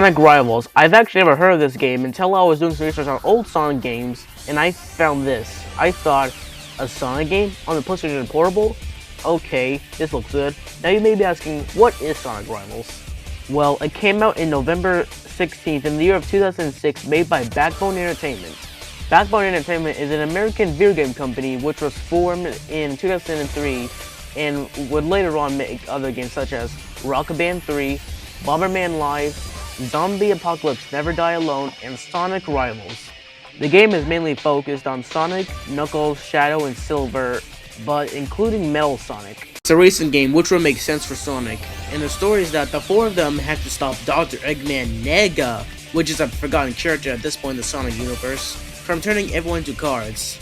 Sonic Rivals. I've actually never heard of this game until I was doing some research on old Sonic games, and I found this. I thought, a Sonic game on the PlayStation Portable? Okay, this looks good. Now you may be asking, what is Sonic Rivals? Well, it came out in November 16th in the year of 2006, made by Backbone Entertainment. Backbone Entertainment is an American video game company which was formed in 2003 and would later on make other games such as Rock Band 3, Bomberman Live, Zombie Apocalypse Never Die Alone, and Sonic Rivals. The game is mainly focused on Sonic, Knuckles, Shadow, and Silver, but including Metal Sonic. It's a racing game which would make sense for Sonic, and the story is that the four of them have to stop Dr. Eggman Nega, which is a forgotten character at this point in the Sonic universe, from turning everyone into cards.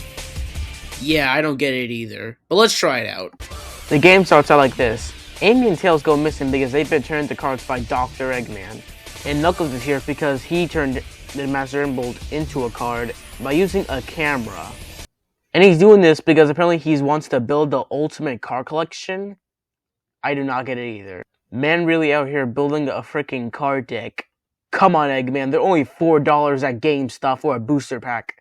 Yeah, I don't get it either, but let's try it out. The game starts out like this. Amy and Tails go missing because they've been turned into cards by Dr. Eggman. And Knuckles is here because he turned the Master Emerald into a card by using a camera. And he's doing this because apparently he wants to build the ultimate card collection. I do not get it either. Man really out here building a freaking card deck. Come on, Eggman, they're only $4 at GameStop for a booster pack.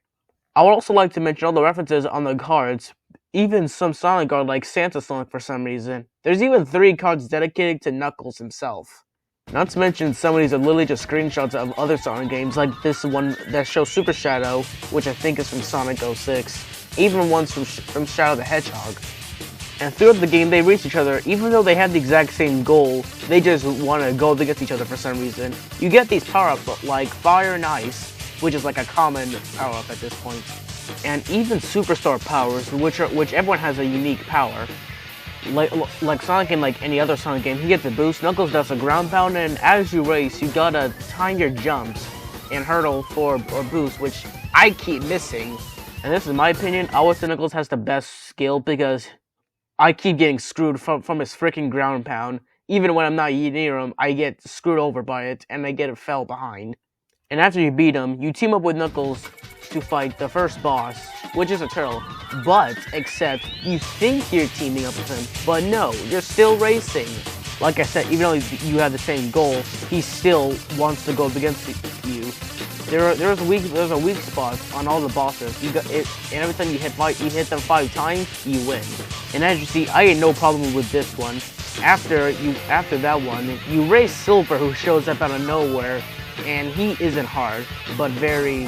I would also like to mention all the references on the cards, even some Sonic card like Santa Sonic for some reason. There's even 3 cards dedicated to Knuckles himself. Not to mention some of these are literally just screenshots of other Sonic games, like this one that shows Super Shadow, which I think is from Sonic 06, even ones from Shadow the Hedgehog. And throughout the game they race each other, even though they have the exact same goal, they just want to go against each other for some reason. You get these power-ups like Fire and Ice, which is like a common power-up at this point, and even Superstar powers, which everyone has a unique power. Like Sonic in like any other Sonic game, he gets a boost, Knuckles does a ground pound, and as you race, you gotta time your jumps and hurdle for a boost, which I keep missing. And this is my opinion, I would say Knuckles has the best skill because I keep getting screwed from his freaking ground pound. Even when I'm not near him, I get screwed over by it, and I get fell behind. And after you beat him, you team up with Knuckles to fight the first boss, which is a turtle. But, except, you think you're teaming up with him, but no, you're still racing. Like I said, even though you have the same goal, he still wants to go up against you. There's a weak spot on all the bosses. And every time you hit them 5 times, you win. And as you see, I had no problem with this one. After that one, you race Silver, who shows up out of nowhere, and he isn't hard, but very,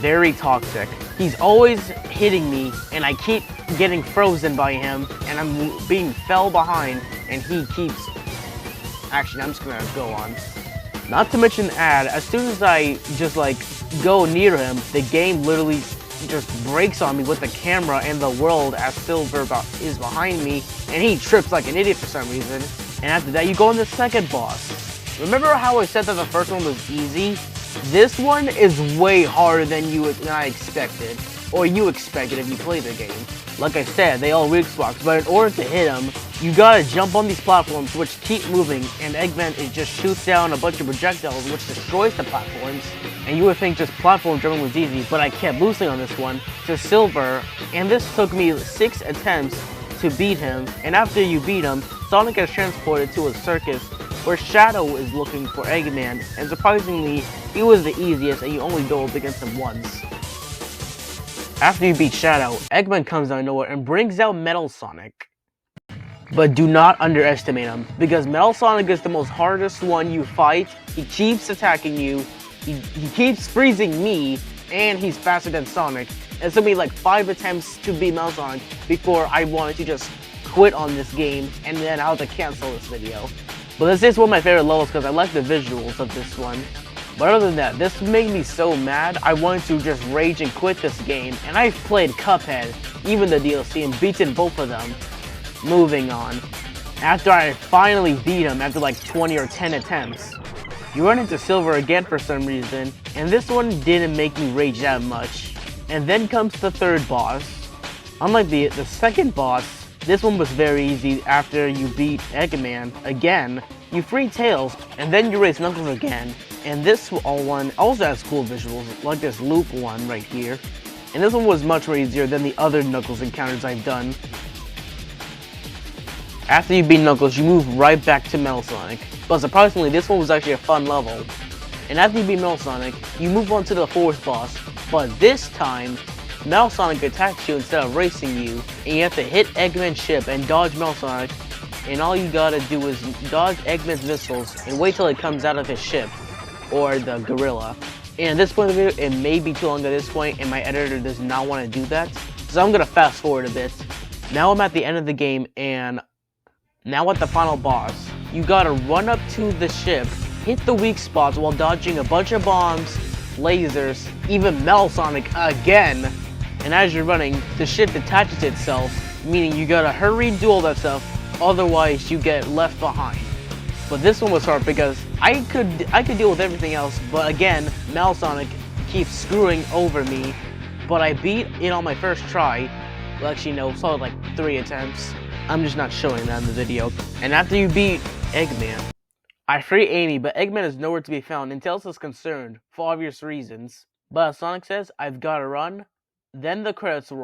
very toxic. He's always hitting me, and I keep getting frozen by him, and I'm being fell behind, and he keeps... Actually, I'm just gonna go on. Not to mention as soon as I just like go near him, the game literally just breaks on me with the camera and the world as Silver is behind me, and he trips like an idiot for some reason. And after that, you go on the second boss. Remember how I said that the first one was easy? This one is way harder than I expected, or you expected if you played the game. Like I said, they all weak spots, but in order to hit them, you gotta jump on these platforms which keep moving, and Eggman just shoots down a bunch of projectiles which destroys the platforms. And you would think just platform jumping was easy, but I kept losing on this one to Silver, and this took me 6 attempts to beat him. And after you beat him, Sonic is transported to a circus where Shadow is looking for Eggman, and surprisingly, he was the easiest and you only go up against him once. After you beat Shadow, Eggman comes out of nowhere and brings out Metal Sonic. But do not underestimate him, because Metal Sonic is the most hardest one you fight. He keeps attacking you, he keeps freezing me, and he's faster than Sonic. It took me like 5 attempts to beat Metal Sonic before I wanted to just quit on this game, and then I had to cancel this video. But this is one of my favorite levels because I like the visuals of this one. But other than that, this made me so mad, I wanted to just rage and quit this game. And I've played Cuphead, even the DLC, and beaten both of them. Moving on. After I finally beat him after like 20 or 10 attempts, you run into Silver again for some reason, and this one didn't make me rage that much. And then comes the third boss. Unlike the second boss, this one was very easy. After you beat Eggman again, you free Tails, and then you race Knuckles again. And this one also has cool visuals, like this loop one right here. And this one was much more easier than the other Knuckles encounters I've done. After you beat Knuckles, you move right back to Metal Sonic. But surprisingly, this one was actually a fun level. And after you beat Metal Sonic, you move on to the fourth boss, but this time, Metal Sonic attacks you instead of racing you, and you have to hit Eggman's ship and dodge Metal Sonic, and all you gotta do is dodge Eggman's missiles and wait till it comes out of his ship, or the gorilla. And at this point in the video, it may be too long at this point, and my editor does not want to do that, so I'm gonna fast forward a bit. Now I'm at the end of the game, and now at the final boss, you gotta run up to the ship, hit the weak spots while dodging a bunch of bombs, lasers, even Metal Sonic again. And as you're running, the ship detaches itself, meaning you gotta hurry and do all that stuff, otherwise you get left behind. But this one was hard because I could deal with everything else, but again, Metal Sonic keeps screwing over me. But I beat it on my first try. Well, actually no, so like 3 attempts. I'm just not showing that in the video. And after you beat Eggman, I free Amy, but Eggman is nowhere to be found and Tails is concerned for obvious reasons. But as Sonic says, I've gotta run. Then the credits roll.